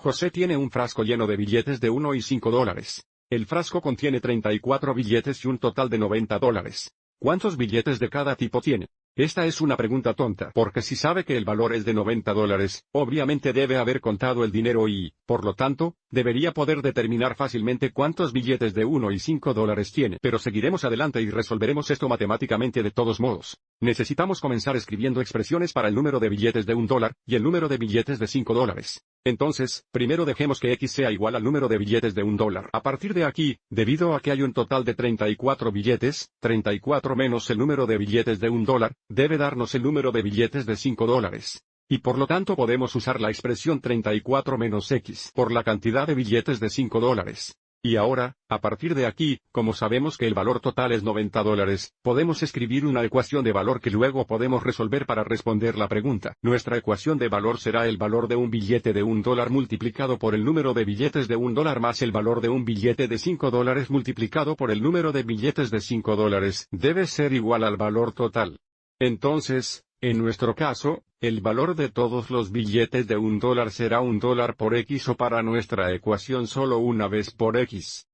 José tiene un frasco lleno de billetes de 1 y 5 dólares. El frasco contiene 34 billetes y un total de 90 dólares. ¿Cuántos billetes de cada tipo tiene? Esta es una pregunta tonta, porque si sabe que el valor es de 90 dólares, obviamente debe haber contado el dinero y, por lo tanto, debería poder determinar fácilmente cuántos billetes de 1 y 5 dólares tiene. Pero seguiremos adelante y resolveremos esto matemáticamente de todos modos. Necesitamos comenzar escribiendo expresiones para el número de billetes de $1 y el número de billetes de 5 dólares. Entonces, primero dejemos que X sea igual al número de billetes de $1. A partir de aquí, debido a que hay un total de 34 billetes, 34 menos el número de billetes de $1, debe darnos el número de billetes de 5 dólares. Y por lo tanto podemos usar la expresión 34 menos X por la cantidad de billetes de 5 dólares. Y ahora, a partir de aquí, como sabemos que el valor total es 90 dólares, podemos escribir una ecuación de valor que luego podemos resolver para responder la pregunta. Nuestra ecuación de valor será el valor de un billete de $1 multiplicado por el número de billetes de $1 más el valor de un billete de 5 dólares multiplicado por el número de billetes de 5 dólares. Debe ser igual al valor total. Entonces, en nuestro caso, el valor de todos los billetes de $1 será $1 por X o para nuestra ecuación solo una vez por X.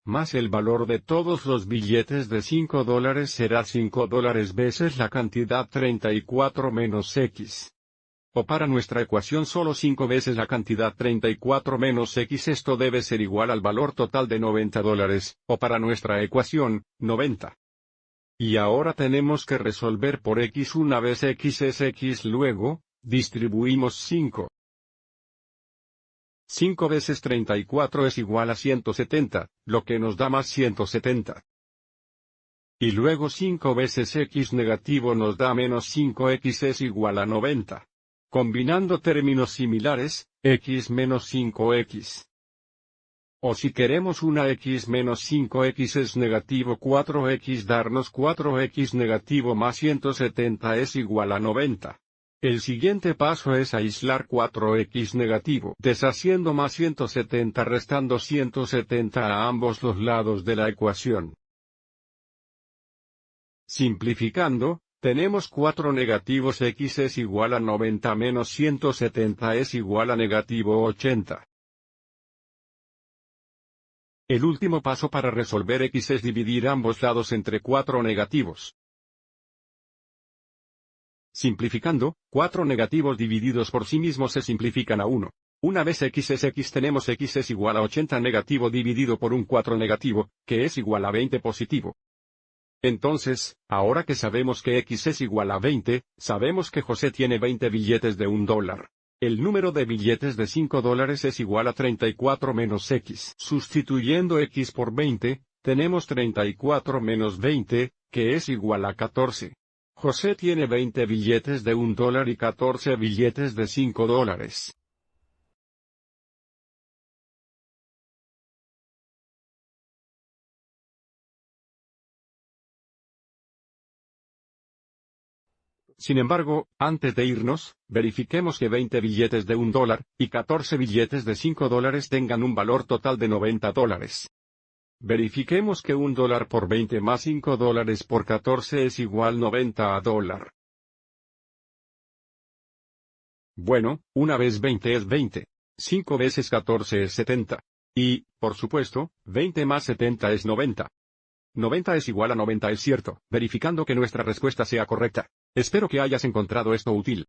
Más el valor de todos los billetes de 5 dólares será 5 dólares veces la cantidad 34 menos X. O para nuestra ecuación solo 5 veces la cantidad 34 menos X. Esto debe ser igual al valor total de 90 dólares, o para nuestra ecuación, 90. Y ahora tenemos que resolver por X una vez X es X. Luego, distribuimos 5. 5 veces 34 es igual a 170, lo que nos da más 170. Y luego 5 veces X negativo nos da menos 5X es igual a 90. Combinando términos similares, X menos 5X. O si queremos una X menos 5X es negativo 4X, darnos 4X negativo más 170 es igual a 90. El siguiente paso es aislar 4X negativo, deshaciendo más 170 restando 170 a ambos los lados de la ecuación. Simplificando, tenemos 4 negativos X es igual a 90 menos 170 es igual a negativo 80. El último paso para resolver X es dividir ambos lados entre 4 negativos. Simplificando, 4 negativos divididos por sí mismos se simplifican a 1. Una vez X es X tenemos X es igual a 80 negativo dividido por un 4 negativo, que es igual a 20 positivo. Entonces, ahora que sabemos que X es igual a 20, sabemos que José tiene 20 billetes de $1. El número de billetes de 5 dólares es igual a 34 menos X. Sustituyendo X por 20, tenemos 34 menos 20, que es igual a 14. José tiene 20 billetes de $1 y 14 billetes de 5 dólares. Sin embargo, antes de irnos, verifiquemos que 20 billetes de $1 y 14 billetes de 5 dólares tengan un valor total de 90 dólares. Verifiquemos que $1 por 20 más 5 dólares por 14 es igual 90 a $. Bueno, una vez 20 es 20. 5 veces 14 es 70. Y, por supuesto, 20 más 70 es 90. 90 es igual a 90 es cierto, verificando que nuestra respuesta sea correcta. Espero que hayas encontrado esto útil.